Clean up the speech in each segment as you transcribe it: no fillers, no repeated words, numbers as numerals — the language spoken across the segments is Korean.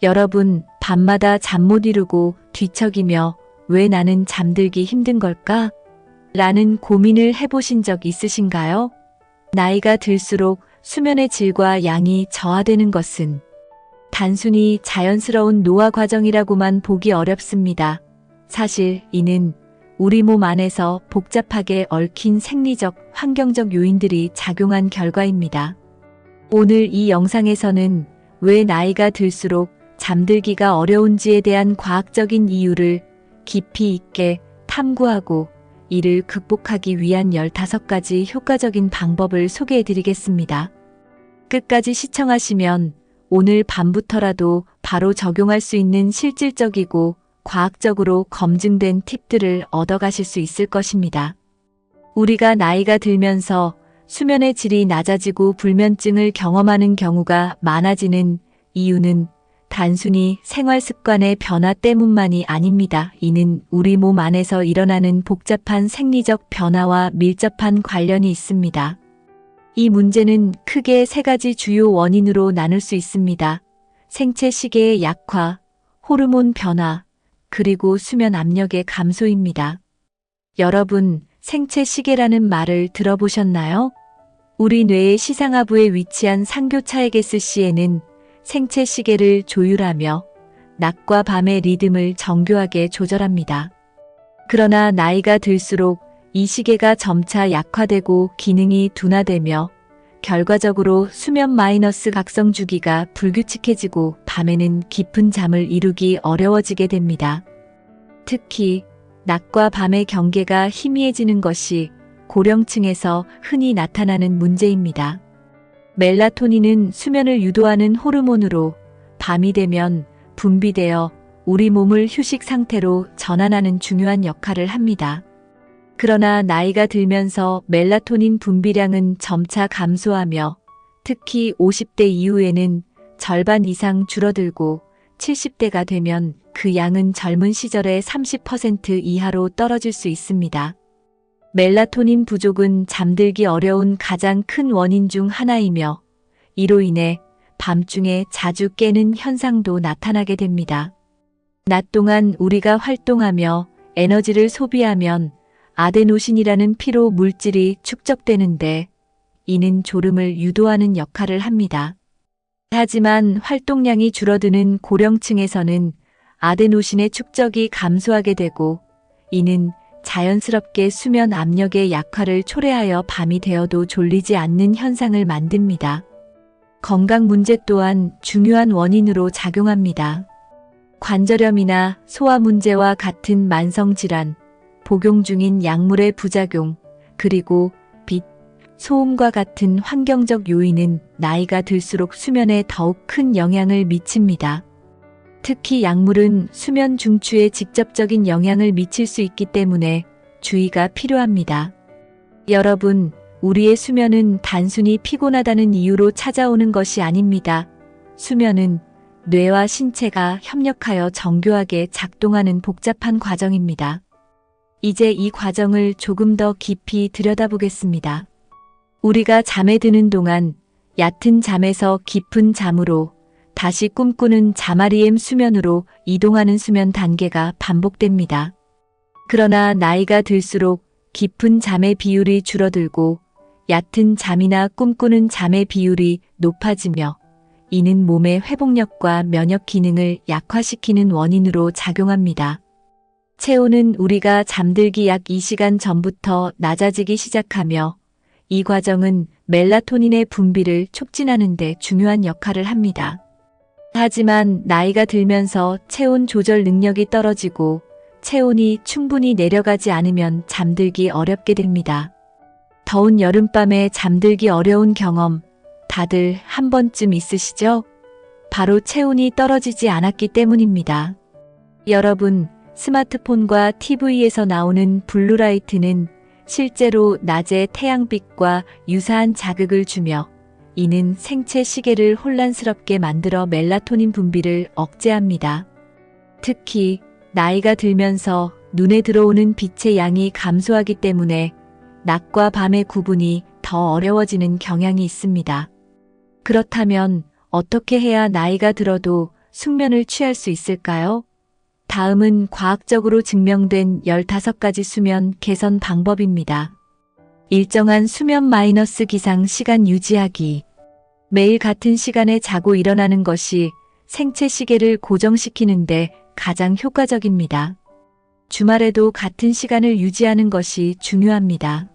여러분, 밤마다 잠 못 이루고 뒤척이며 왜 나는 잠들기 힘든 걸까? 라는 고민을 해보신 적 있으신가요? 나이가 들수록 수면의 질과 양이 저하되는 것은 단순히 자연스러운 노화 과정이라고만 보기 어렵습니다. 사실 이는 우리 몸 안에서 복잡하게 얽힌 생리적, 환경적 요인들이 작용한 결과입니다. 오늘 이 영상에서는 왜 나이가 들수록 잠들기가 어려운지에 대한 과학적인 이유를 깊이 있게 탐구하고 이를 극복하기 위한 15가지 효과적인 방법을 소개해 드리겠습니다. 끝까지 시청하시면 오늘 밤부터라도 바로 적용할 수 있는 실질적이고 과학적으로 검증된 팁들을 얻어가실 수 있을 것입니다. 우리가 나이가 들면서 수면의 질이 낮아지고 불면증을 경험하는 경우가 많아지는 이유는 단순히 생활 습관의 변화 때문만이 아닙니다. 이는 우리 몸 안에서 일어나는 복잡한 생리적 변화와 밀접한 관련이 있습니다. 이 문제는 크게 3가지 주요 원인으로 나눌 수 있습니다. 생체 시계의 약화, 호르몬 변화, 그리고 수면 압력의 감소입니다. 여러분, 생체 시계라는 말을 들어보셨나요? 우리 뇌의 시상하부에 위치한 상교차액SC에는 생체 시계를 조율하며 낮과 밤의 리듬을 정교하게 조절합니다. 그러나 나이가 들수록 이 시계가 점차 약화되고 기능이 둔화되며 결과적으로 수면 마이너스 각성 주기가 불규칙해지고 밤에는 깊은 잠을 이루기 어려워지게 됩니다. 특히 낮과 밤의 경계가 희미해지는 것이 고령층에서 흔히 나타나는 문제입니다. 멜라토닌은 수면을 유도하는 호르몬으로 밤이 되면 분비되어 우리 몸을 휴식 상태로 전환하는 중요한 역할을 합니다. 그러나 나이가 들면서 멜라토닌 분비량은 점차 감소하며 특히 50대 이후에는 절반 이상 줄어들고 70대가 되면 그 양은 젊은 시절의 30% 이하로 떨어질 수 있습니다. 멜라토닌 부족은 잠들기 어려운 가장 큰 원인 중 하나이며 이로 인해 밤중에 자주 깨는 현상도 나타나게 됩니다. 낮 동안 우리가 활동하며 에너지를 소비하면 아데노신이라는 피로 물질이 축적되는데 이는 졸음을 유도하는 역할을 합니다. 하지만 활동량이 줄어드는 고령층에서는 아데노신의 축적이 감소하게 되고 이는 자연스럽게 수면 압력의 약화를 초래하여 밤이 되어도 졸리지 않는 현상을 만듭니다. 건강 문제 또한 중요한 원인으로 작용합니다. 관절염이나 소화 문제와 같은 만성 질환, 복용 중인 약물의 부작용, 그리고 빛, 소음과 같은 환경적 요인은 나이가 들수록 수면에 더욱 큰 영향을 미칩니다. 특히 약물은 수면 중추에 직접적인 영향을 미칠 수 있기 때문에 주의가 필요합니다. 여러분, 우리의 수면은 단순히 피곤하다는 이유로 찾아오는 것이 아닙니다. 수면은 뇌와 신체가 협력하여 정교하게 작동하는 복잡한 과정입니다. 이제 이 과정을 조금 더 깊이 들여다보겠습니다. 우리가 잠에 드는 동안 얕은 잠에서 깊은 잠으로 다시 꿈꾸는 자마리엠 수면으로 이동하는 수면 단계가 반복됩니다. 그러나 나이가 들수록 깊은 잠의 비율이 줄어들고 얕은 잠이나 꿈꾸는 잠의 비율이 높아지며 이는 몸의 회복력과 면역 기능을 약화시키는 원인으로 작용합니다. 체온은 우리가 잠들기 약 2시간 전부터 낮아지기 시작하며 이 과정은 멜라토닌의 분비를 촉진하는 데 중요한 역할을 합니다. 하지만 나이가 들면서 체온 조절 능력이 떨어지고 체온이 충분히 내려가지 않으면 잠들기 어렵게 됩니다. 더운 여름밤에 잠들기 어려운 경험 다들 한 번쯤 있으시죠? 바로 체온이 떨어지지 않았기 때문입니다. 여러분, 스마트폰과 TV에서 나오는 블루라이트는 실제로 낮의 태양빛과 유사한 자극을 주며 이는 생체 시계를 혼란스럽게 만들어 멜라토닌 분비를 억제합니다. 특히 나이가 들면서 눈에 들어오는 빛의 양이 감소하기 때문에 낮과 밤의 구분이 더 어려워지는 경향이 있습니다. 그렇다면 어떻게 해야 나이가 들어도 숙면을 취할 수 있을까요? 다음은 과학적으로 증명된 15가지 수면 개선 방법입니다. 일정한 수면 마이너스 기상 시간 유지하기. 매일 같은 시간에 자고 일어나는 것이 생체 시계를 고정시키는데 가장 효과적입니다. 주말에도 같은 시간을 유지하는 것이 중요합니다.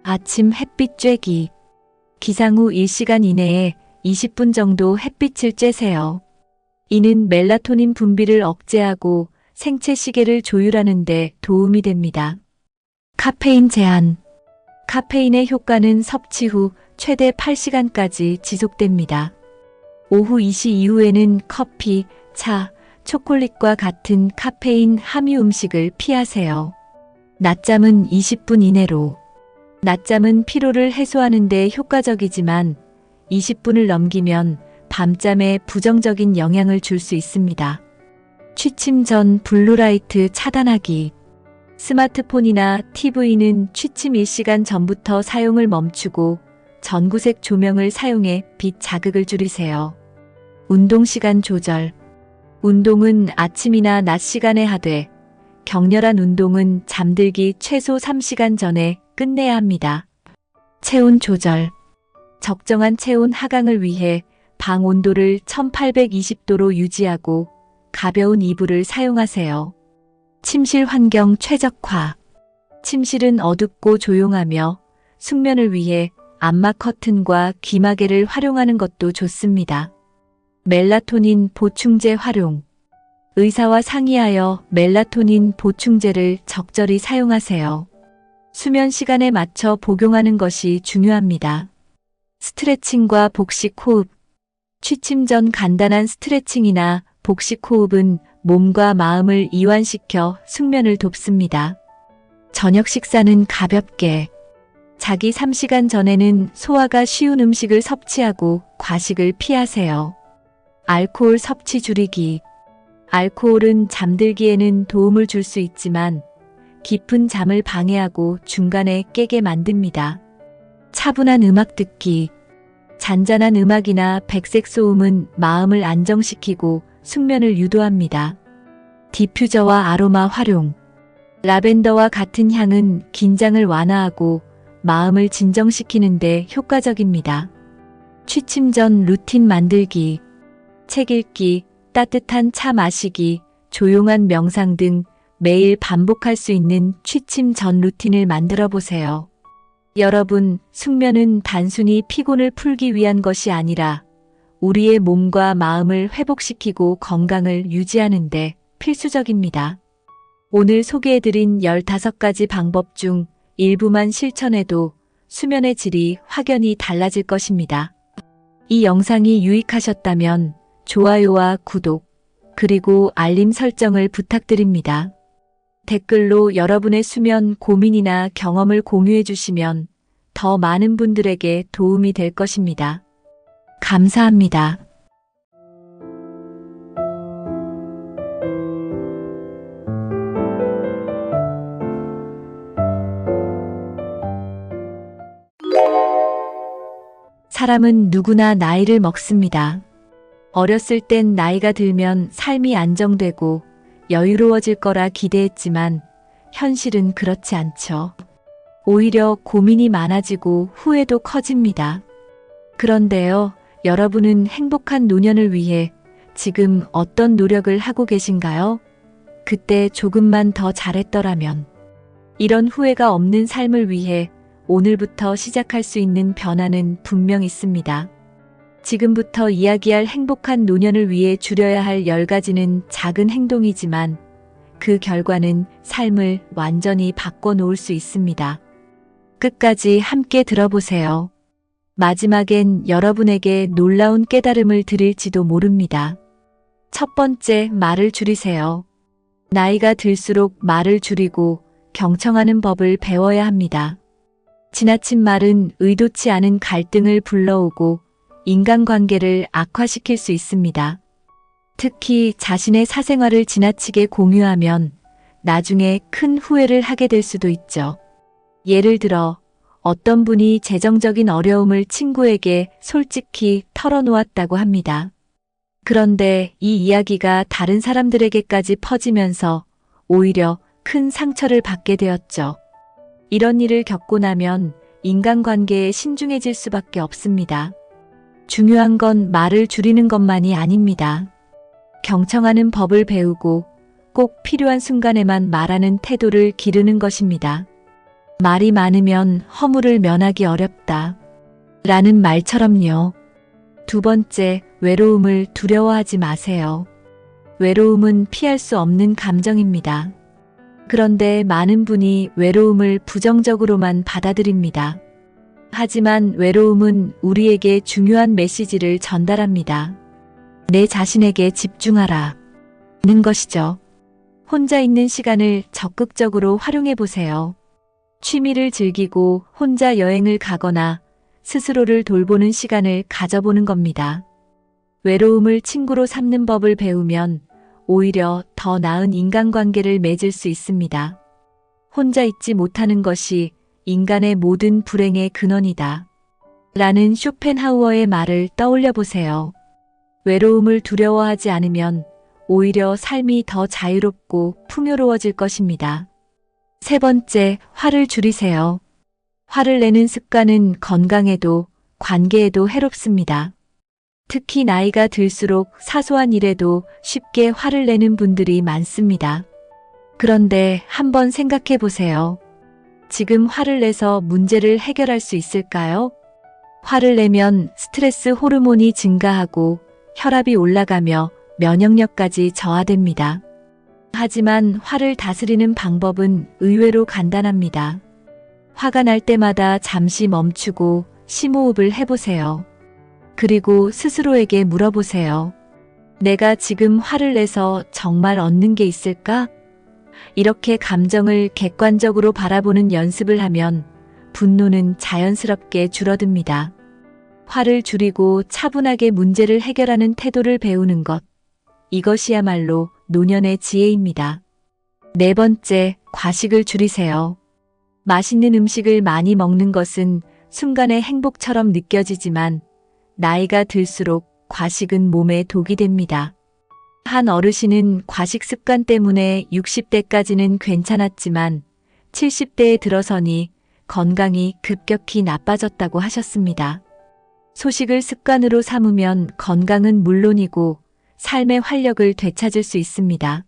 아침 햇빛 쬐기. 기상 후 1시간 이내에 20분 정도 햇빛을 쬐세요. 이는 멜라토닌 분비를 억제하고 생체 시계를 조율하는 데 도움이 됩니다. 카페인 제한. 카페인의 효과는 섭취 후 최대 8시간까지 지속됩니다. 오후 2시 이후에는 커피, 차, 초콜릿과 같은 카페인 함유 음식을 피하세요. 낮잠은 20분 이내로. 낮잠은 피로를 해소하는 데 효과적이지만 20분을 넘기면 밤잠에 부정적인 영향을 줄 수 있습니다. 취침 전 블루라이트 차단하기. 스마트폰이나 TV는 취침 1시간 전부터 사용을 멈추고 전구색 조명을 사용해 빛 자극을 줄이세요. 운동 시간 조절. 운동은 아침이나 낮 시간에 하되 격렬한 운동은 잠들기 최소 3시간 전에 끝내야 합니다. 체온 조절. 적정한 체온 하강을 위해 방 온도를 1820도로 유지하고 가벼운 이불을 사용하세요. 침실 환경 최적화. 침실은 어둡고 조용하며 숙면을 위해 암막 커튼과 귀마개를 활용하는 것도 좋습니다. 멜라토닌 보충제 활용. 의사와 상의하여 멜라토닌 보충제를 적절히 사용하세요. 수면 시간에 맞춰 복용하는 것이 중요합니다. 스트레칭과 복식 호흡. 취침 전 간단한 스트레칭이나 복식 호흡은 몸과 마음을 이완시켜 숙면을 돕습니다. 저녁 식사는 가볍게. 자기 3시간 전에는 소화가 쉬운 음식을 섭취하고 과식을 피하세요. 알코올 섭취 줄이기. 알코올은 잠들기에는 도움을 줄 수 있지만 깊은 잠을 방해하고 중간에 깨게 만듭니다. 차분한 음악 듣기. 잔잔한 음악이나 백색 소음은 마음을 안정시키고 숙면을 유도합니다. 디퓨저와 아로마 활용. 라벤더와 같은 향은 긴장을 완화하고 마음을 진정시키는 데 효과적입니다. 취침 전 루틴 만들기. 책 읽기, 따뜻한 차 마시기, 조용한 명상 등 매일 반복할 수 있는 취침 전 루틴을 만들어 보세요. 여러분, 숙면은 단순히 피곤을 풀기 위한 것이 아니라 우리의 몸과 마음을 회복시키고 건강을 유지하는 데 필수적입니다. 오늘 소개해드린 15가지 방법 중 일부만 실천해도 수면의 질이 확연히 달라질 것입니다. 이 영상이 유익하셨다면 좋아요와 구독, 그리고 알림 설정을 부탁드립니다. 댓글로 여러분의 수면 고민이나 경험을 공유해 주시면 더 많은 분들에게 도움이 될 것입니다. 감사합니다. 사람은 누구나 나이를 먹습니다. 어렸을 땐 나이가 들면 삶이 안정되고 여유로워질 거라 기대했지만 현실은 그렇지 않죠. 오히려 고민이 많아지고 후회도 커집니다. 그런데요, 여러분은 행복한 노년을 위해 지금 어떤 노력을 하고 계신가요? 그때 조금만 더 잘했더라면. 이런 후회가 없는 삶을 위해 오늘부터 시작할 수 있는 변화는 분명 있습니다. 지금부터 이야기할 행복한 노년을 위해 줄여야 할 10가지는 작은 행동이지만 그 결과는 삶을 완전히 바꿔놓을 수 있습니다. 끝까지 함께 들어보세요. 마지막엔 여러분에게 놀라운 깨달음을 드릴지도 모릅니다. 첫 번째, 말을 줄이세요. 나이가 들수록 말을 줄이고 경청하는 법을 배워야 합니다. 지나친 말은 의도치 않은 갈등을 불러오고 인간관계를 악화시킬 수 있습니다. 특히 자신의 사생활을 지나치게 공유하면 나중에 큰 후회를 하게 될 수도 있죠. 예를 들어 어떤 분이 재정적인 어려움을 친구에게 솔직히 털어놓았다고 합니다. 그런데 이 이야기가 다른 사람들에게까지 퍼지면서 오히려 큰 상처를 받게 되었죠. 이런 일을 겪고 나면 인간관계에 신중해질 수밖에 없습니다. 중요한 건 말을 줄이는 것만이 아닙니다. 경청하는 법을 배우고 꼭 필요한 순간에만 말하는 태도를 기르는 것입니다. 말이 많으면 허물을 면하기 어렵다. 라는 말처럼요. 두 번째, 외로움을 두려워하지 마세요. 외로움은 피할 수 없는 감정입니다. 그런데 많은 분이 외로움을 부정적으로만 받아들입니다. 하지만 외로움은 우리에게 중요한 메시지를 전달합니다. 내 자신에게 집중하라. 는 것이죠. 혼자 있는 시간을 적극적으로 활용해 보세요. 취미를 즐기고 혼자 여행을 가거나 스스로를 돌보는 시간을 가져보는 겁니다. 외로움을 친구로 삼는 법을 배우면 오히려 더 나은 인간관계를 맺을 수 있습니다. 혼자 있지 못하는 것이 인간의 모든 불행의 근원이다. 라는 쇼펜하우어의 말을 떠올려 보세요. 외로움을 두려워하지 않으면 오히려 삶이 더 자유롭고 풍요로워질 것입니다. 세 번째, 화를 줄이세요. 화를 내는 습관은 건강에도 관계에도 해롭습니다. 특히 나이가 들수록 사소한 일에도 쉽게 화를 내는 분들이 많습니다. 그런데 한번 생각해 보세요. 지금 화를 내서 문제를 해결할 수 있을까요? 화를 내면 스트레스 호르몬이 증가하고 혈압이 올라가며 면역력까지 저하됩니다. 하지만 화를 다스리는 방법은 의외로 간단합니다. 화가 날 때마다 잠시 멈추고 심호흡을 해보세요. 그리고 스스로에게 물어보세요. 내가 지금 화를 내서 정말 얻는 게 있을까? 이렇게 감정을 객관적으로 바라보는 연습을 하면 분노는 자연스럽게 줄어듭니다. 화를 줄이고 차분하게 문제를 해결하는 태도를 배우는 것. 이것이야말로 노년의 지혜입니다. 네 번째, 과식을 줄이세요. 맛있는 음식을 많이 먹는 것은 순간의 행복처럼 느껴지지만 나이가 들수록 과식은 몸에 독이 됩니다. 한 어르신은 과식 습관 때문에 60대까지는 괜찮았지만 70대에 들어서니 건강이 급격히 나빠졌다고 하셨습니다. 소식을 습관으로 삼으면 건강은 물론이고 삶의 활력을 되찾을 수 있습니다.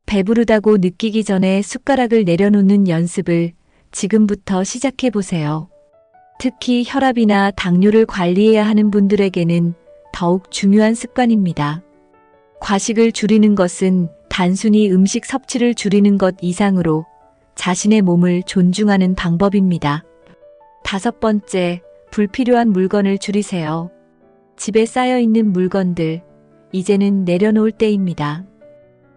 배부르다고 느끼기 전에 숟가락을 내려놓는 연습을 지금부터 시작해 보세요. 특히 혈압이나 당뇨를 관리해야 하는 분들에게는 더욱 중요한 습관입니다. 과식을 줄이는 것은 단순히 음식 섭취를 줄이는 것 이상으로 자신의 몸을 존중하는 방법입니다. 다섯 번째, 불필요한 물건을 줄이세요. 집에 쌓여 있는 물건들, 이제는 내려놓을 때입니다.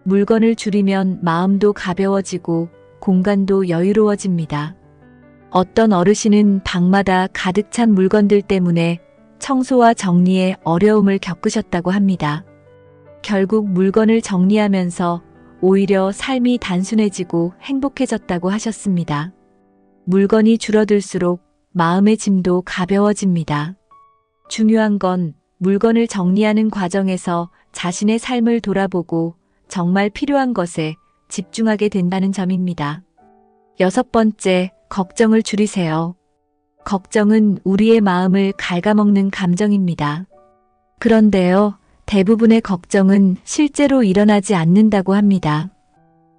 물건을 줄이면 마음도 가벼워지고 공간도 여유로워집니다. 어떤 어르신은 방마다 가득 찬 물건들 때문에 청소와 정리에 어려움을 겪으셨다고 합니다. 결국 물건을 정리하면서 오히려 삶이 단순해지고 행복해졌다고 하셨습니다. 물건이 줄어들수록 마음의 짐도 가벼워집니다. 중요한 건 물건을 정리하는 과정에서 자신의 삶을 돌아보고 정말 필요한 것에 집중하게 된다는 점입니다. 여섯 번째, 걱정을 줄이세요. 걱정은 우리의 마음을 갉아먹는 감정입니다. 그런데요, 대부분의 걱정은 실제로 일어나지 않는다고 합니다.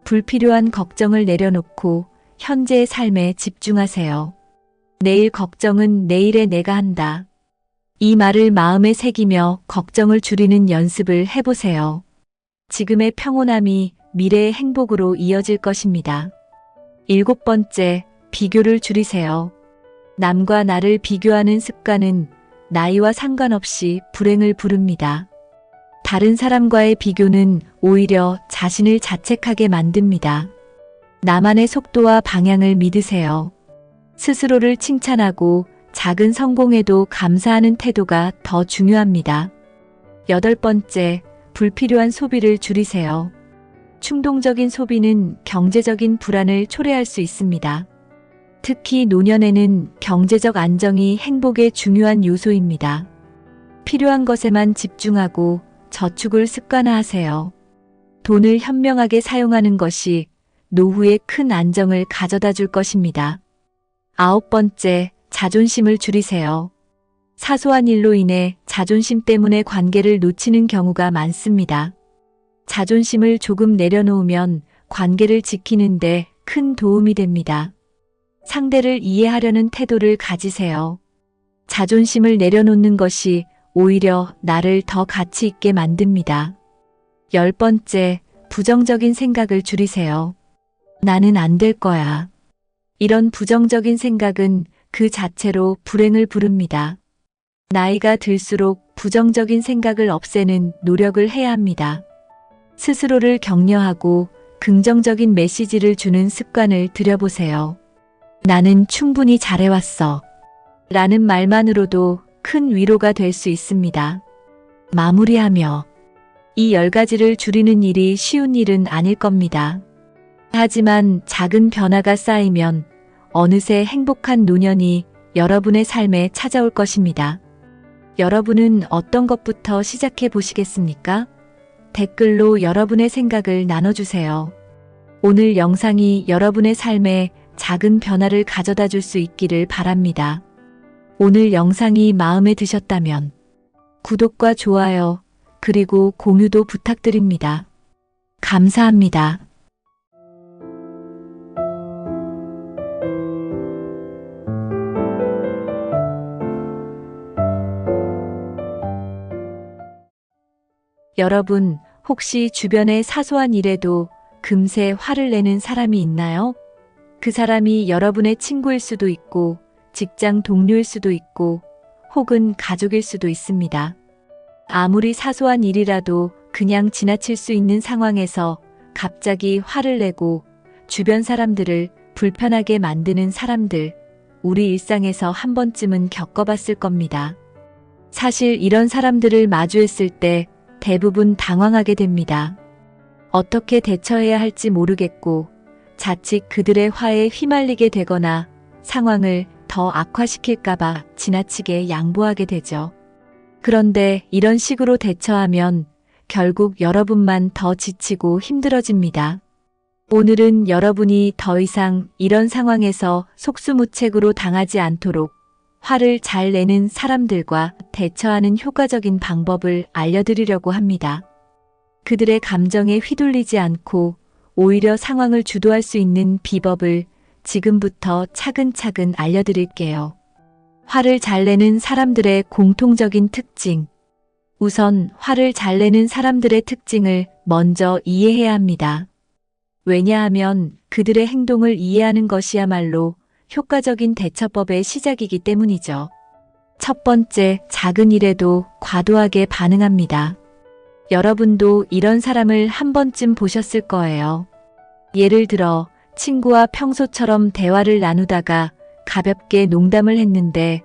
불필요한 걱정을 내려놓고 현재의 삶에 집중하세요. 내일 걱정은 내일의 내가 한다. 이 말을 마음에 새기며 걱정을 줄이는 연습을 해보세요. 지금의 평온함이 미래의 행복으로 이어질 것입니다. 일곱 번째, 비교를 줄이세요. 남과 나를 비교하는 습관은 나이와 상관없이 불행을 부릅니다. 다른 사람과의 비교는 오히려 자신을 자책하게 만듭니다. 나만의 속도와 방향을 믿으세요. 스스로를 칭찬하고 작은 성공에도 감사하는 태도가 더 중요합니다. 여덟 번째, 불필요한 소비를 줄이세요. 충동적인 소비는 경제적인 불안을 초래할 수 있습니다. 특히 노년에는 경제적 안정이 행복의 중요한 요소입니다. 필요한 것에만 집중하고 저축을 습관화하세요. 돈을 현명하게 사용하는 것이 노후에 큰 안정을 가져다 줄 것입니다. 9번째, 자존심을 줄이세요. 사소한 일로 인해 자존심 때문에 관계를 놓치는 경우가 많습니다. 자존심을 조금 내려놓으면 관계를 지키는데 큰 도움이 됩니다. 상대를 이해하려는 태도를 가지세요. 자존심을 내려놓는 것이 오히려 나를 더 가치 있게 만듭니다. 10번째, 부정적인 생각을 줄이세요. 나는 안 될 거야. 이런 부정적인 생각은 그 자체로 불행을 부릅니다. 나이가 들수록 부정적인 생각을 없애는 노력을 해야 합니다. 스스로를 격려하고 긍정적인 메시지를 주는 습관을 들여보세요. 나는 충분히 잘해왔어. 라는 말만으로도 큰 위로가 될 수 있습니다. 마무리하며 이 10가지를 줄이는 일이 쉬운 일은 아닐 겁니다. 하지만 작은 변화가 쌓이면 어느새 행복한 노년이 여러분의 삶에 찾아올 것입니다. 여러분은 어떤 것부터 시작해 보시겠습니까? 댓글로 여러분의 생각을 나눠주세요. 오늘 영상이 여러분의 삶에 작은 변화를 가져다 줄 수 있기를 바랍니다. 오늘 영상이 마음에 드셨다면 구독과 좋아요, 그리고 공유도 부탁드립니다. 감사합니다. 여러분, 혹시 주변의 사소한 일에도 금세 화를 내는 사람이 있나요? 그 사람이 여러분의 친구일 수도 있고, 직장 동료일 수도 있고, 혹은 가족일 수도 있습니다. 아무리 사소한 일이라도 그냥 지나칠 수 있는 상황에서 갑자기 화를 내고 주변 사람들을 불편하게 만드는 사람들, 우리 일상에서 한 번쯤은 겪어봤을 겁니다. 사실 이런 사람들을 마주했을 때 대부분 당황하게 됩니다. 어떻게 대처해야 할지 모르겠고 자칫 그들의 화에 휘말리게 되거나 상황을 더 악화시킬까봐 지나치게 양보하게 되죠. 그런데 이런 식으로 대처하면 결국 여러분만 더 지치고 힘들어집니다. 오늘은 여러분이 더 이상 이런 상황에서 속수무책으로 당하지 않도록 화를 잘 내는 사람들과 대처하는 효과적인 방법을 알려드리려고 합니다. 그들의 감정에 휘둘리지 않고 오히려 상황을 주도할 수 있는 비법을 지금부터 차근차근 알려드릴게요. 화를 잘 내는 사람들의 공통적인 특징. 우선 화를 잘 내는 사람들의 특징을 먼저 이해해야 합니다. 왜냐하면 그들의 행동을 이해하는 것이야말로 효과적인 대처법의 시작이기 때문이죠. 첫 번째, 작은 일에도 과도하게 반응합니다. 여러분도 이런 사람을 한 번쯤 보셨을 거예요. 예를 들어 친구와 평소처럼 대화를 나누다가 가볍게 농담을 했는데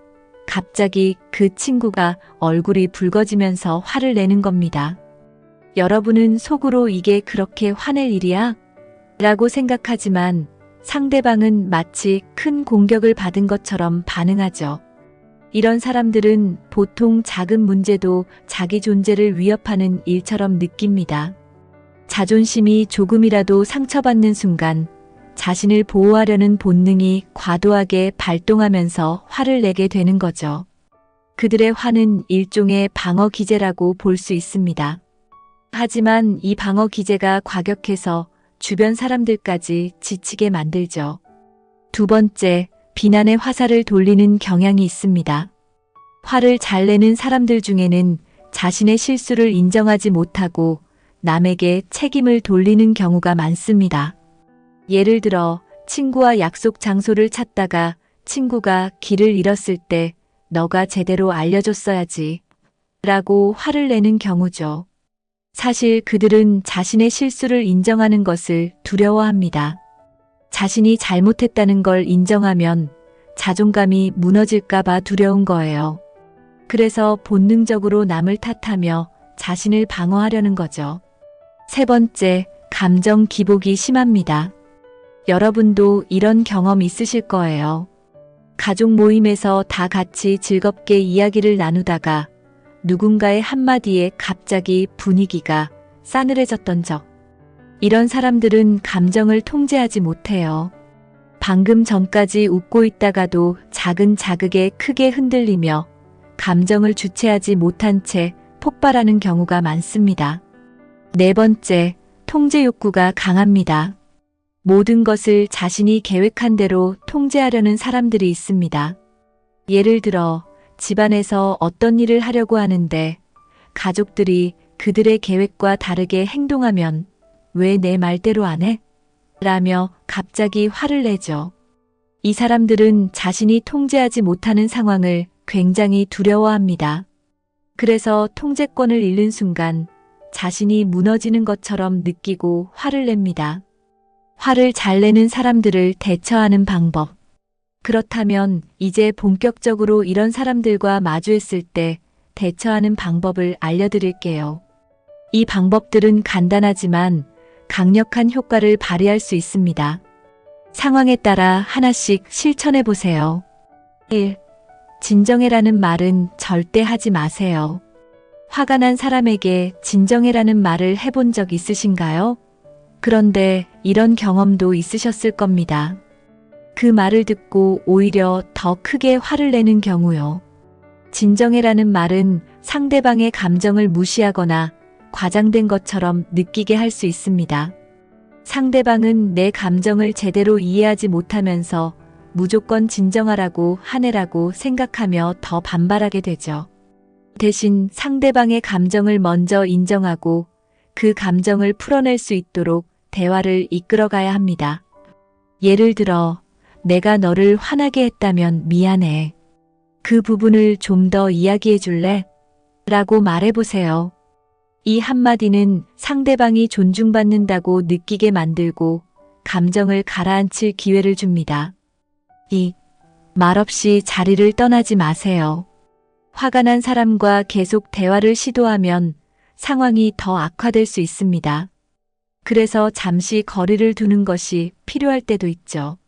갑자기 그 친구가 얼굴이 붉어지면서 화를 내는 겁니다. 여러분은 속으로 이게 그렇게 화낼 일이야? 라고 생각하지만 상대방은 마치 큰 공격을 받은 것처럼 반응하죠. 이런 사람들은 보통 작은 문제도 자기 존재를 위협하는 일처럼 느낍니다. 자존심이 조금이라도 상처받는 순간 자신을 보호하려는 본능이 과도하게 발동하면서 화를 내게 되는 거죠. 그들의 화는 일종의 방어 기제라고 볼 수 있습니다. 하지만 이 방어 기제가 과격해서 주변 사람들까지 지치게 만들죠. 두 번째, 비난의 화살을 돌리는 경향이 있습니다. 화를 잘 내는 사람들 중에는 자신의 실수를 인정하지 못하고 남에게 책임을 돌리는 경우가 많습니다. 예를 들어 친구와 약속 장소를 찾다가 친구가 길을 잃었을 때 너가 제대로 알려줬어야지 라고 화를 내는 경우죠. 사실 그들은 자신의 실수를 인정하는 것을 두려워합니다. 자신이 잘못했다는 걸 인정하면 자존감이 무너질까봐 두려운 거예요. 그래서 본능적으로 남을 탓하며 자신을 방어하려는 거죠. 세 번째, 감정 기복이 심합니다. 여러분도 이런 경험 있으실 거예요. 가족 모임에서 다 같이 즐겁게 이야기를 나누다가 누군가의 한마디에 갑자기 분위기가 싸늘해졌던 적. 이런 사람들은 감정을 통제하지 못해요. 방금 전까지 웃고 있다가도 작은 자극에 크게 흔들리며 감정을 주체하지 못한 채 폭발하는 경우가 많습니다. 네 번째, 통제 욕구가 강합니다. 모든 것을 자신이 계획한 대로 통제하려는 사람들이 있습니다. 예를 들어 집안에서 어떤 일을 하려고 하는데 가족들이 그들의 계획과 다르게 행동하면 왜 내 말대로 안 해? 라며 갑자기 화를 내죠. 이 사람들은 자신이 통제하지 못하는 상황을 굉장히 두려워합니다. 그래서 통제권을 잃는 순간 자신이 무너지는 것처럼 느끼고 화를 냅니다. 화를 잘 내는 사람들을 대처하는 방법. 그렇다면 이제 본격적으로 이런 사람들과 마주했을 때 대처하는 방법을 알려드릴게요. 이 방법들은 간단하지만 강력한 효과를 발휘할 수 있습니다. 상황에 따라 하나씩 실천해 보세요. 1. 진정해라는 말은 절대 하지 마세요. 화가 난 사람에게 진정해라는 말을 해본 적 있으신가요? 그런데 이런 경험도 있으셨을 겁니다. 그 말을 듣고 오히려 더 크게 화를 내는 경우요. 진정해라는 말은 상대방의 감정을 무시하거나 과장된 것처럼 느끼게 할 수 있습니다. 상대방은 내 감정을 제대로 이해하지 못하면서 무조건 진정하라고 하네라고 생각하며 더 반발하게 되죠. 대신 상대방의 감정을 먼저 인정하고 그 감정을 풀어낼 수 있도록 대화를 이끌어가야 합니다. 예를 들어, 내가 너를 화나게 했다면 미안해. 그 부분을 좀 더 이야기해 줄래? 라고 말해보세요. 이 한마디는 상대방이 존중받는다고 느끼게 만들고 감정을 가라앉힐 기회를 줍니다. 2. 말없이 자리를 떠나지 마세요. 화가 난 사람과 계속 대화를 시도하면 상황이 더 악화될 수 있습니다. 그래서 잠시 거리를 두는 것이 필요할 때도 있죠.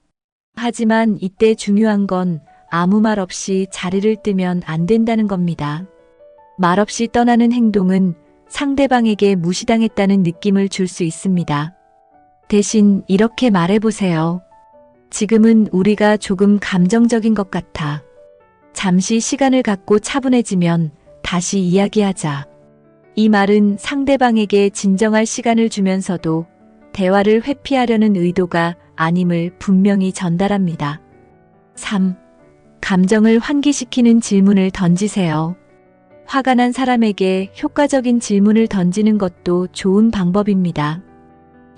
하지만 이때 중요한 건 아무 말 없이 자리를 뜨면 안 된다는 겁니다. 말없이 떠나는 행동은 상대방에게 무시당했다는 느낌을 줄 수 있습니다. 대신 이렇게 말해보세요. 지금은 우리가 조금 감정적인 것 같아. 잠시 시간을 갖고 차분해지면 다시 이야기하자. 이 말은 상대방에게 진정할 시간을 주면서도 대화를 회피하려는 의도가 아님을 분명히 전달합니다. 3. 감정을 환기시키는 질문을 던지세요. 화가 난 사람에게 효과적인 질문을 던지는 것도 좋은 방법입니다.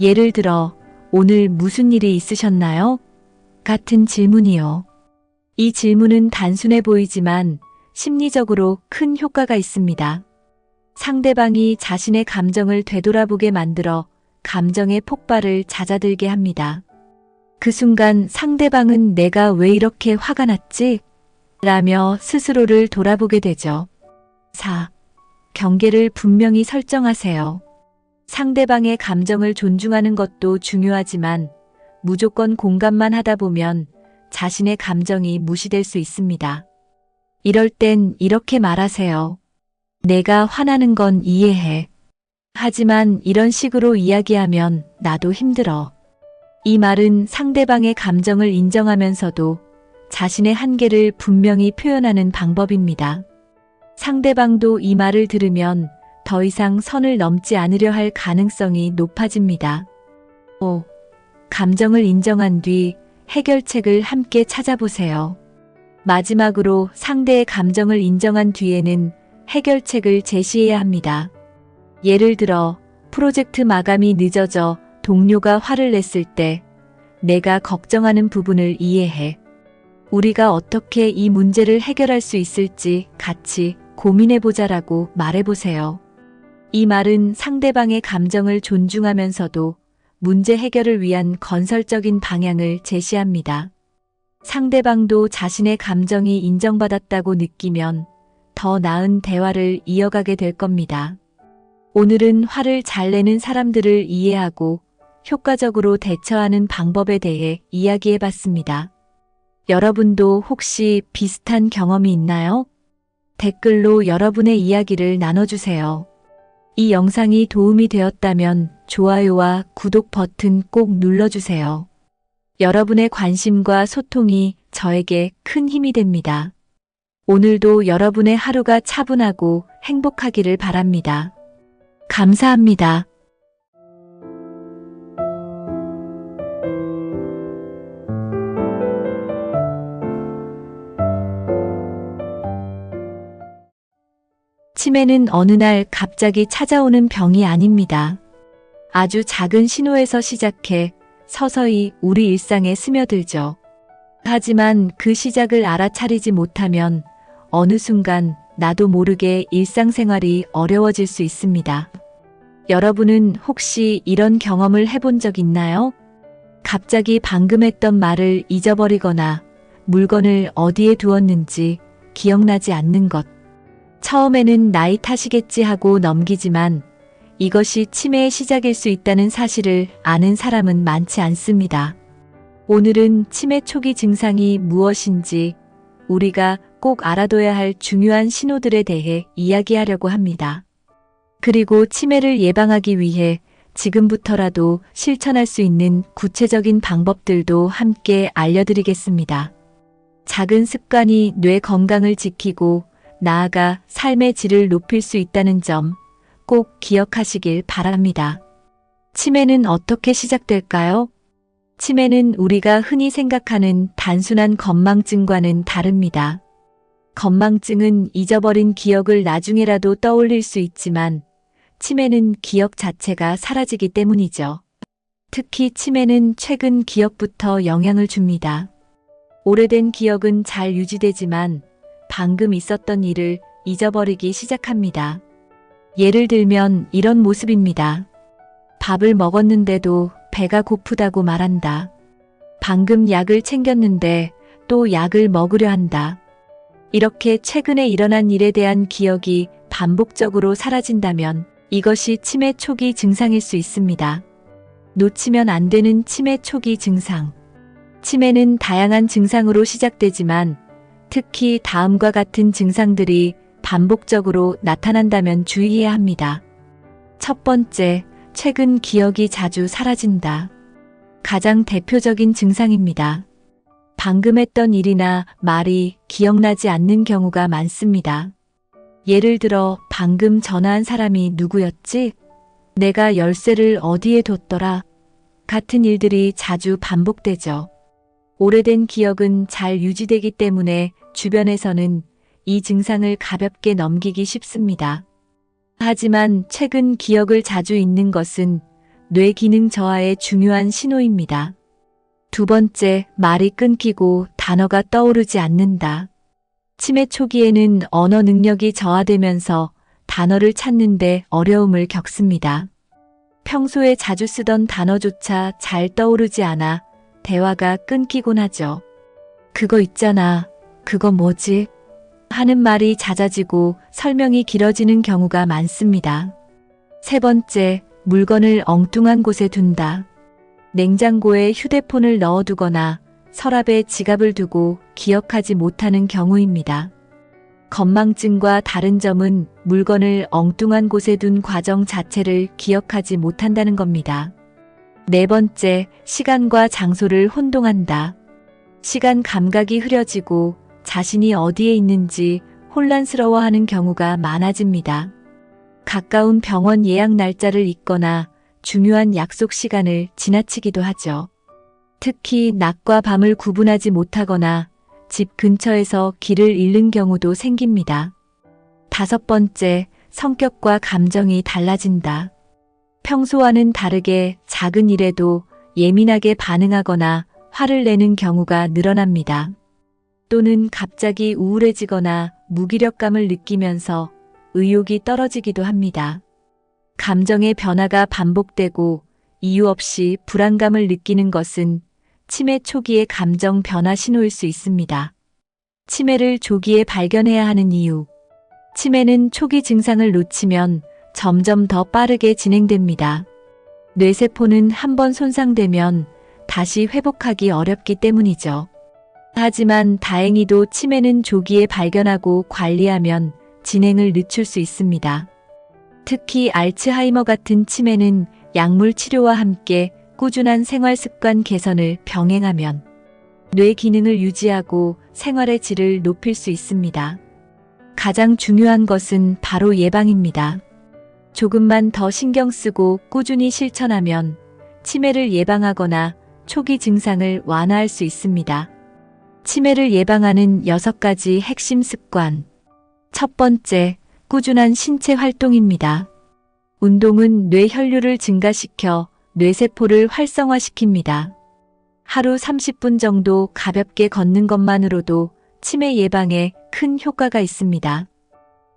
예를 들어, 오늘 무슨 일이 있으셨나요? 같은 질문이요. 이 질문은 단순해 보이지만 심리적으로 큰 효과가 있습니다. 상대방이 자신의 감정을 되돌아보게 만들어 감정의 폭발을 잦아들게 합니다. 그 순간 상대방은 내가 왜 이렇게 화가 났지? 라며 스스로를 돌아보게 되죠. 4. 경계를 분명히 설정하세요. 상대방의 감정을 존중하는 것도 중요하지만 무조건 공감만 하다 보면 자신의 감정이 무시될 수 있습니다. 이럴 땐 이렇게 말하세요. 내가 화나는 건 이해해. 하지만 이런 식으로 이야기하면 나도 힘들어. 이 말은 상대방의 감정을 인정하면서도 자신의 한계를 분명히 표현하는 방법입니다. 상대방도 이 말을 들으면 더 이상 선을 넘지 않으려 할 가능성이 높아집니다. 5. 감정을 인정한 뒤 해결책을 함께 찾아보세요. 마지막으로 상대의 감정을 인정한 뒤에는 해결책을 제시해야 합니다. 예를 들어 프로젝트 마감이 늦어져 동료가 화를 냈을 때 내가 걱정하는 부분을 이해해. 우리가 어떻게 이 문제를 해결할 수 있을지 같이 고민해보자라고 말해보세요. 이 말은 상대방의 감정을 존중하면서도 문제 해결을 위한 건설적인 방향을 제시합니다. 상대방도 자신의 감정이 인정받았다고 느끼면 더 나은 대화를 이어가게 될 겁니다. 오늘은 화를 잘 내는 사람들을 이해하고 효과적으로 대처하는 방법에 대해 이야기해봤습니다. 여러분도 혹시 비슷한 경험이 있나요? 댓글로 여러분의 이야기를 나눠주세요. 이 영상이 도움이 되었다면 좋아요와 구독 버튼 꼭 눌러주세요. 여러분의 관심과 소통이 저에게 큰 힘이 됩니다. 오늘도 여러분의 하루가 차분하고 행복하기를 바랍니다. 감사합니다. 치매는 어느 날 갑자기 찾아오는 병이 아닙니다. 아주 작은 신호에서 시작해 서서히 우리 일상에 스며들죠. 하지만 그 시작을 알아차리지 못하면 어느 순간 나도 모르게 일상생활이 어려워질 수 있습니다. 여러분은 혹시 이런 경험을 해본 적 있나요? 갑자기 방금 했던 말을 잊어버리거나 물건을 어디에 두었는지 기억나지 않는 것. 처음에는 나이 탓이겠지 하고 넘기지만 이것이 치매의 시작일 수 있다는 사실을 아는 사람은 많지 않습니다. 오늘은 치매 초기 증상이 무엇인지 우리가 꼭 알아둬야 할 중요한 신호들에 대해 이야기하려고 합니다. 그리고 치매를 예방하기 위해 지금부터라도 실천할 수 있는 구체적인 방법들도 함께 알려드리겠습니다. 작은 습관이 뇌 건강을 지키고 나아가 삶의 질을 높일 수 있다는 점 꼭 기억하시길 바랍니다. 치매는 어떻게 시작될까요? 치매는 우리가 흔히 생각하는 단순한 건망증과는 다릅니다. 건망증은 잊어버린 기억을 나중에라도 떠올릴 수 있지만 치매는 기억 자체가 사라지기 때문이죠. 특히 치매는 최근 기억부터 영향을 줍니다. 오래된 기억은 잘 유지되지만 방금 있었던 일을 잊어버리기 시작합니다. 예를 들면 이런 모습입니다. 밥을 먹었는데도 배가 고프다고 말한다. 방금 약을 챙겼는데 또 약을 먹으려 한다. 이렇게 최근에 일어난 일에 대한 기억이 반복적으로 사라진다면 이것이 치매 초기 증상일 수 있습니다. 놓치면 안 되는 치매 초기 증상. 치매는 다양한 증상으로 시작되지만 특히 다음과 같은 증상들이 반복적으로 나타난다면 주의해야 합니다. 첫 번째, 최근 기억이 자주 사라진다. 가장 대표적인 증상입니다. 방금 했던 일이나 말이 기억나지 않는 경우가 많습니다. 예를 들어 방금 전화한 사람이 누구였지? 내가 열쇠를 어디에 뒀더라? 같은 일들이 자주 반복되죠. 오래된 기억은 잘 유지되기 때문에 주변에서는 이 증상을 가볍게 넘기기 쉽습니다. 하지만 최근 기억을 자주 잊는 것은 뇌 기능 저하의 중요한 신호입니다. 두 번째, 말이 끊기고 단어가 떠오르지 않는다. 치매 초기에는 언어 능력이 저하되면서 단어를 찾는데 어려움을 겪습니다. 평소에 자주 쓰던 단어조차 잘 떠오르지 않아 대화가 끊기곤 하죠. 그거 있잖아. 그거 뭐지? 하는 말이 잦아지고 설명이 길어지는 경우가 많습니다. 세 번째, 물건을 엉뚱한 곳에 둔다. 냉장고에 휴대폰을 넣어두거나 서랍에 지갑을 두고 기억하지 못하는 경우입니다. 건망증과 다른 점은 물건을 엉뚱한 곳에 둔 과정 자체를 기억하지 못한다는 겁니다. 네 번째, 시간과 장소를 혼동한다. 시간 감각이 흐려지고 자신이 어디에 있는지 혼란스러워하는 경우가 많아집니다. 가까운 병원 예약 날짜를 잊거나 중요한 약속 시간을 지나치기도 하죠. 특히 낮과 밤을 구분하지 못하거나 집 근처에서 길을 잃는 경우도 생깁니다. 다섯 번째, 성격과 감정이 달라진다. 평소와는 다르게 작은 일에도 예민하게 반응하거나 화를 내는 경우가 늘어납니다. 또는 갑자기 우울해지거나 무기력감을 느끼면서 의욕이 떨어지기도 합니다. 감정의 변화가 반복되고 이유 없이 불안감을 느끼는 것은 치매 초기의 감정 변화 신호일 수 있습니다. 치매를 조기에 발견해야 하는 이유. 치매는 초기 증상을 놓치면 점점 더 빠르게 진행됩니다. 뇌세포는 한번 손상되면 다시 회복하기 어렵기 때문이죠. 하지만 다행히도 치매는 조기에 발견하고 관리하면 진행을 늦출 수 있습니다. 특히 알츠하이머 같은 치매는 약물 치료와 함께 꾸준한 생활 습관 개선을 병행하면 뇌 기능을 유지하고 생활의 질을 높일 수 있습니다. 가장 중요한 것은 바로 예방입니다. 조금만 더 신경 쓰고 꾸준히 실천하면 치매를 예방하거나 초기 증상을 완화할 수 있습니다. 치매를 예방하는 6가지 핵심 습관. 첫 번째, 꾸준한 신체 활동입니다. 운동은 뇌 혈류를 증가시켜 뇌세포를 활성화시킵니다. 하루 30분 정도 가볍게 걷는 것만으로도 치매 예방에 큰 효과가 있습니다.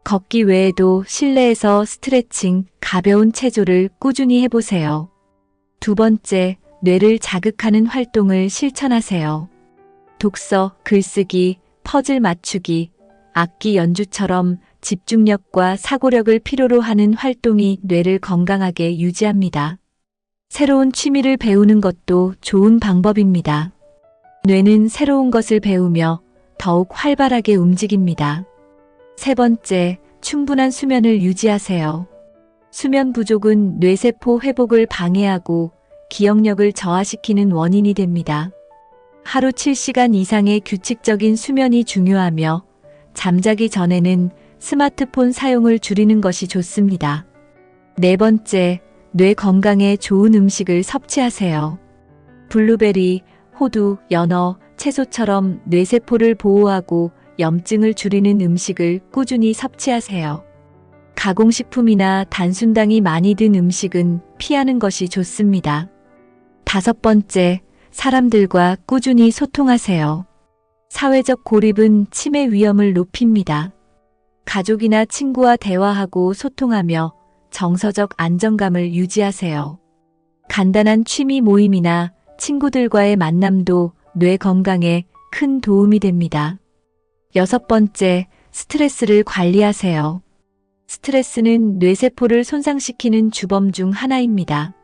걷기 외에도 실내에서 스트레칭, 가벼운 체조를 꾸준히 해보세요. 두 번째, 뇌를 자극하는 활동을 실천하세요. 독서, 글쓰기, 퍼즐 맞추기, 악기 연주처럼 집중력과 사고력을 필요로 하는 활동이 뇌를 건강하게 유지합니다. 새로운 취미를 배우는 것도 좋은 방법입니다. 뇌는 새로운 것을 배우며 더욱 활발하게 움직입니다. 세 번째, 충분한 수면을 유지하세요. 수면 부족은 뇌세포 회복을 방해하고 기억력을 저하시키는 원인이 됩니다. 하루 7시간 이상의 규칙적인 수면이 중요하며 잠자기 전에는 스마트폰 사용을 줄이는 것이 좋습니다. 네 번째, 뇌 건강에 좋은 음식을 섭취하세요. 블루베리, 호두, 연어, 채소처럼 뇌세포를 보호하고 염증을 줄이는 음식을 꾸준히 섭취하세요. 가공식품이나 단순당이 많이 든 음식은 피하는 것이 좋습니다. 다섯 번째, 사람들과 꾸준히 소통하세요. 사회적 고립은 치매 위험을 높입니다. 가족이나 친구와 대화하고 소통하며 정서적 안정감을 유지하세요. 간단한 취미 모임이나 친구들과의 만남도 뇌 건강에 큰 도움이 됩니다. 여섯 번째, 스트레스를 관리하세요. 스트레스는 뇌세포를 손상시키는 주범 중 하나입니다.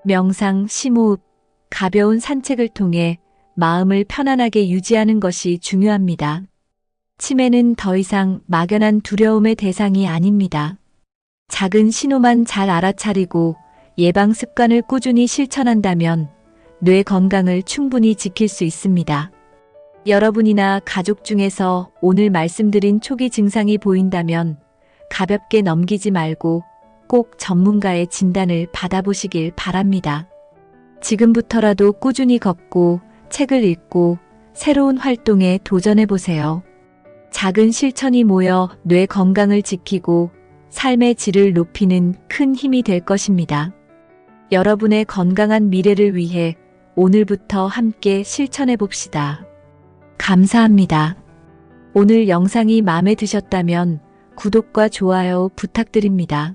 명상, 심호흡, 가벼운 산책을 통해 마음을 편안하게 유지하는 것이 중요합니다. 치매는 더 이상 막연한 두려움의 대상이 아닙니다. 작은 신호만 잘 알아차리고 예방 습관을 꾸준히 실천한다면 뇌 건강을 충분히 지킬 수 있습니다. 여러분이나 가족 중에서 오늘 말씀드린 초기 증상이 보인다면 가볍게 넘기지 말고 꼭 전문가의 진단을 받아보시길 바랍니다. 지금부터라도 꾸준히 걷고 책을 읽고 새로운 활동에 도전해보세요. 작은 실천이 모여 뇌 건강을 지키고 삶의 질을 높이는 큰 힘이 될 것입니다. 여러분의 건강한 미래를 위해 오늘부터 함께 실천해봅시다. 감사합니다. 오늘 영상이 마음에 드셨다면 구독과 좋아요 부탁드립니다.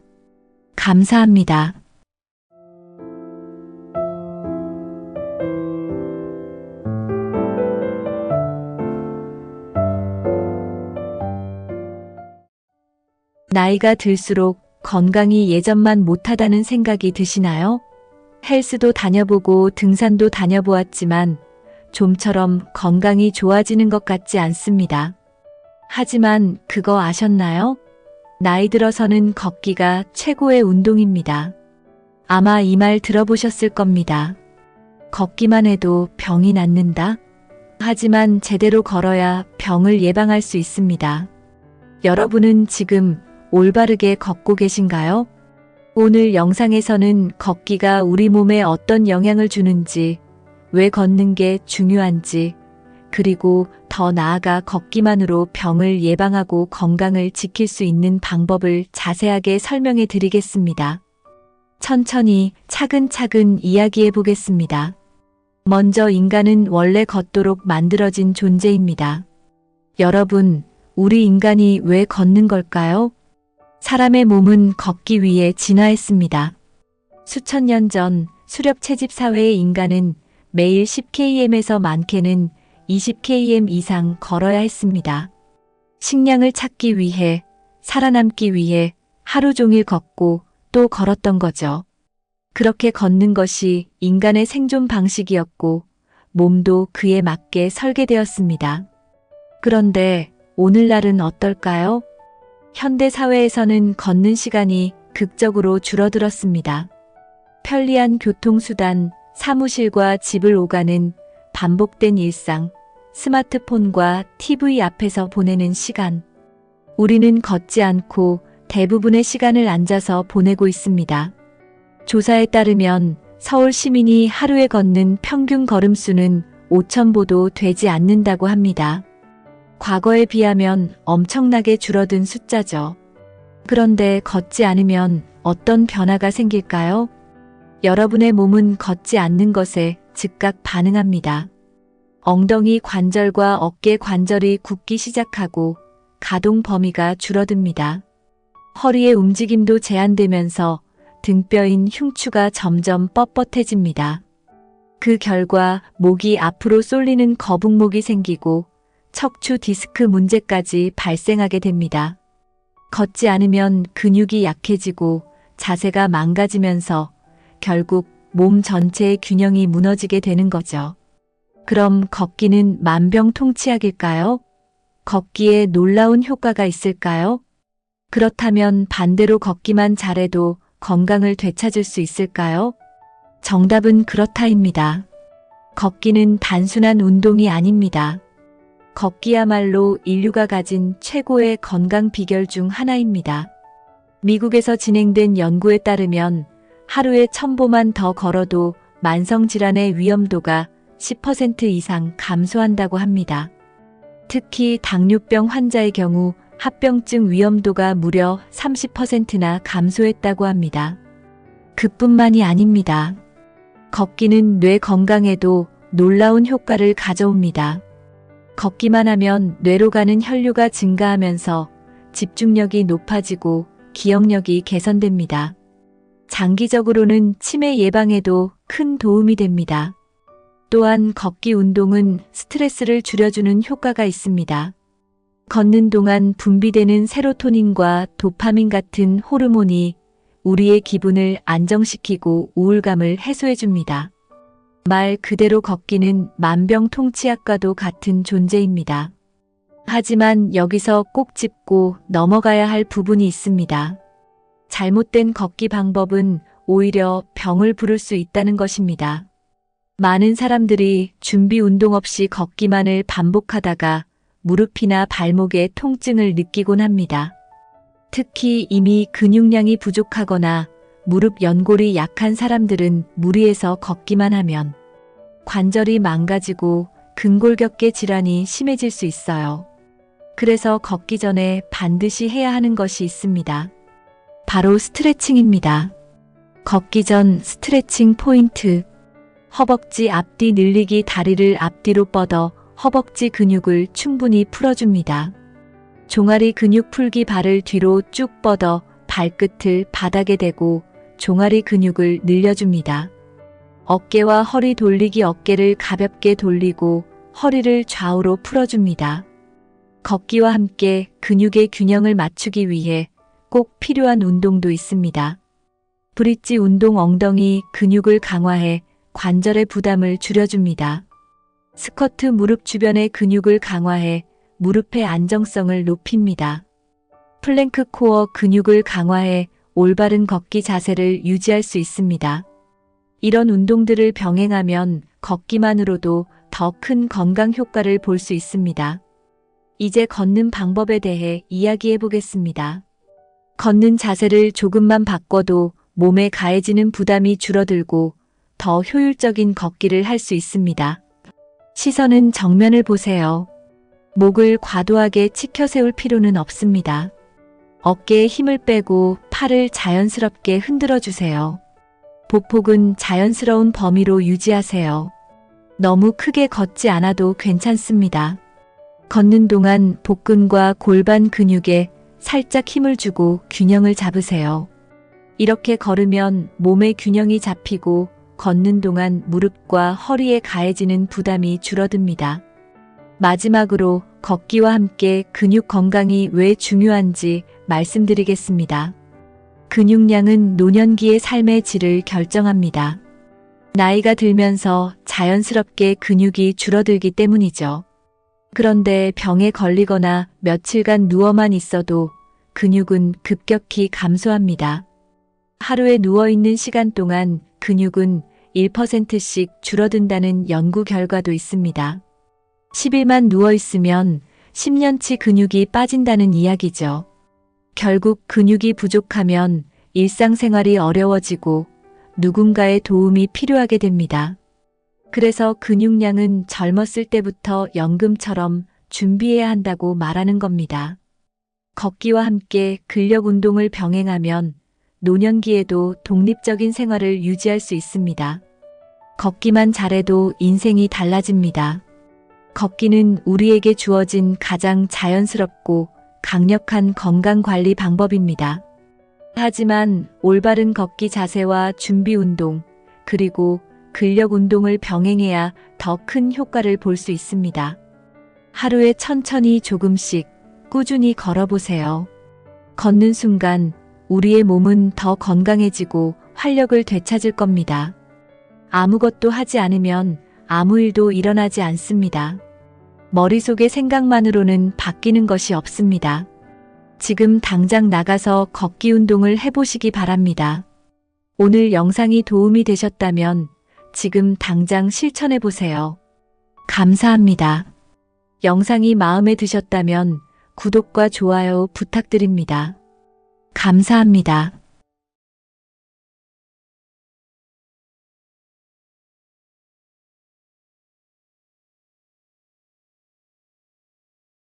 감사합니다. 나이가 들수록 건강이 예전만 못하다는 생각이 드시나요? 헬스도 다녀보고 등산도 다녀보았지만 좀처럼 건강이 좋아지는 것 같지 않습니다. 하지만 그거 아셨나요? 나이 들어서는 걷기가 최고의 운동입니다. 아마 이 말 들어보셨을 겁니다. 걷기만 해도 병이 낫는다? 하지만 제대로 걸어야 병을 예방할 수 있습니다. 여러분은 지금 올바르게 걷고 계신가요? 오늘 영상에서는 걷기가 우리 몸에 어떤 영향을 주는지, 왜 걷는 게 중요한지, 그리고 더 나아가 걷기만으로 병을 예방하고 건강을 지킬 수 있는 방법을 자세하게 설명해 드리겠습니다. 천천히 차근차근 이야기해 보겠습니다. 먼저 인간은 원래 걷도록 만들어진 존재입니다. 여러분, 우리 인간이 왜 걷는 걸까요? 사람의 몸은 걷기 위해 진화했습니다. 수천 년 전 수렵 채집 사회의 인간은 매일 10km에서 많게는 20km 이상 걸어야 했습니다. 식량을 찾기 위해, 살아남기 위해 하루 종일 걷고 또 걸었던 거죠. 그렇게 걷는 것이 인간의 생존 방식이었고 몸도 그에 맞게 설계되었습니다. 그런데 오늘날은 어떨까요? 현대 사회에서는 걷는 시간이 극적으로 줄어들었습니다. 편리한 교통수단, 사무실과 집을 오가는 반복된 일상, 스마트폰과 TV 앞에서 보내는 시간. 우리는 걷지 않고 대부분의 시간을 앉아서 보내고 있습니다. 조사에 따르면 서울 시민이 하루에 걷는 평균 걸음수는 5,000보도 되지 않는다고 합니다. 과거에 비하면 엄청나게 줄어든 숫자죠. 그런데 걷지 않으면 어떤 변화가 생길까요? 여러분의 몸은 걷지 않는 것에 즉각 반응합니다. 엉덩이 관절과 어깨 관절이 굳기 시작하고 가동 범위가 줄어듭니다. 허리의 움직임도 제한되면서 등뼈인 흉추가 점점 뻣뻣해집니다. 그 결과 목이 앞으로 쏠리는 거북목이 생기고 척추 디스크 문제까지 발생하게 됩니다. 걷지 않으면 근육이 약해지고 자세가 망가지면서 결국 몸 전체의 균형이 무너지게 되는 거죠. 그럼 걷기는 만병통치약일까요? 걷기에 놀라운 효과가 있을까요? 그렇다면 반대로 걷기만 잘해도 건강을 되찾을 수 있을까요? 정답은 그렇다입니다. 걷기는 단순한 운동이 아닙니다. 걷기야말로 인류가 가진 최고의 건강 비결 중 하나입니다. 미국에서 진행된 연구에 따르면 하루에 1,000보만 더 걸어도 만성질환의 위험도가 10% 이상 감소한다고 합니다. 특히 당뇨병 환자의 경우 합병증 위험도가 무려 30%나 감소했다고 합니다. 그뿐만이 아닙니다. 걷기는 뇌 건강에도 놀라운 효과를 가져옵니다. 걷기만 하면 뇌로 가는 혈류가 증가하면서 집중력이 높아지고 기억력이 개선됩니다. 장기적으로는 치매 예방에도 큰 도움이 됩니다. 또한 걷기 운동은 스트레스를 줄여주는 효과가 있습니다. 걷는 동안 분비되는 세로토닌과 도파민 같은 호르몬이 우리의 기분을 안정시키고 우울감을 해소해줍니다. 말 그대로 걷기는 만병통치약과도 같은 존재입니다. 하지만 여기서 꼭 짚고 넘어가야 할 부분이 있습니다. 잘못된 걷기 방법은 오히려 병을 부를 수 있다는 것입니다. 많은 사람들이 준비 운동 없이 걷기만을 반복하다가 무릎이나 발목에 통증을 느끼곤 합니다. 특히 이미 근육량이 부족하거나 무릎 연골이 약한 사람들은 무리해서 걷기만 하면 관절이 망가지고 근골격계 질환이 심해질 수 있어요. 그래서 걷기 전에 반드시 해야 하는 것이 있습니다. 바로 스트레칭입니다. 걷기 전 스트레칭 포인트. 허벅지 앞뒤 늘리기. 다리를 앞뒤로 뻗어 허벅지 근육을 충분히 풀어줍니다. 종아리 근육 풀기. 발을 뒤로 쭉 뻗어 발끝을 바닥에 대고 종아리 근육을 늘려줍니다. 어깨와 허리 돌리기. 어깨를 가볍게 돌리고 허리를 좌우로 풀어줍니다. 걷기와 함께 근육의 균형을 맞추기 위해 꼭 필요한 운동도 있습니다. 브릿지 운동. 엉덩이 근육을 강화해 관절의 부담을 줄여줍니다. 스쿼트. 무릎 주변의 근육을 강화해 무릎의 안정성을 높입니다. 플랭크. 코어 근육을 강화해 올바른 걷기 자세를 유지할 수 있습니다. 이런 운동들을 병행하면 걷기만으로도 더 큰 건강 효과를 볼 수 있습니다. 이제 걷는 방법에 대해 이야기해 보겠습니다. 걷는 자세를 조금만 바꿔도 몸에 가해지는 부담이 줄어들고 더 효율적인 걷기를 할 수 있습니다. 시선은 정면을 보세요. 목을 과도하게 치켜 세울 필요는 없습니다. 어깨에 힘을 빼고 팔을 자연스럽게 흔들어 주세요. 보폭은 자연스러운 범위로 유지하세요. 너무 크게 걷지 않아도 괜찮습니다. 걷는 동안 복근과 골반 근육에 살짝 힘을 주고 균형을 잡으세요. 이렇게 걸으면 몸의 균형이 잡히고 걷는 동안 무릎과 허리에 가해지는 부담이 줄어듭니다. 마지막으로 걷기와 함께 근육 건강이 왜 중요한지 말씀드리겠습니다. 근육량은 노년기의 삶의 질을 결정합니다. 나이가 들면서 자연스럽게 근육이 줄어들기 때문이죠. 그런데 병에 걸리거나 며칠간 누워만 있어도 근육은 급격히 감소합니다. 하루에 누워있는 시간 동안 근육은 1%씩 줄어든다는 연구 결과도 있습니다. 10일만 누워있으면 10년치 근육이 빠진다는 이야기죠. 결국 근육이 부족하면 일상생활이 어려워지고 누군가의 도움이 필요하게 됩니다. 그래서 근육량은 젊었을 때부터 연금처럼 준비해야 한다고 말하는 겁니다. 걷기와 함께 근력 운동을 병행하면 노년기에도 독립적인 생활을 유지할 수 있습니다. 걷기만 잘해도 인생이 달라집니다. 걷기는 우리에게 주어진 가장 자연스럽고 강력한 건강관리 방법입니다. 하지만 올바른 걷기 자세와 준비 운동, 그리고 근력 운동을 병행해야 더 큰 효과를 볼 수 있습니다. 하루에 천천히 조금씩 꾸준히 걸어보세요. 걷는 순간 우리의 몸은 더 건강해지고 활력을 되찾을 겁니다. 아무것도 하지 않으면 아무 일도 일어나지 않습니다. 머릿속의 생각만으로는 바뀌는 것이 없습니다. 지금 당장 나가서 걷기 운동을 해보시기 바랍니다. 오늘 영상이 도움이 되셨다면 지금 당장 실천해보세요. 감사합니다. 영상이 마음에 드셨다면 구독과 좋아요 부탁드립니다. 감사합니다.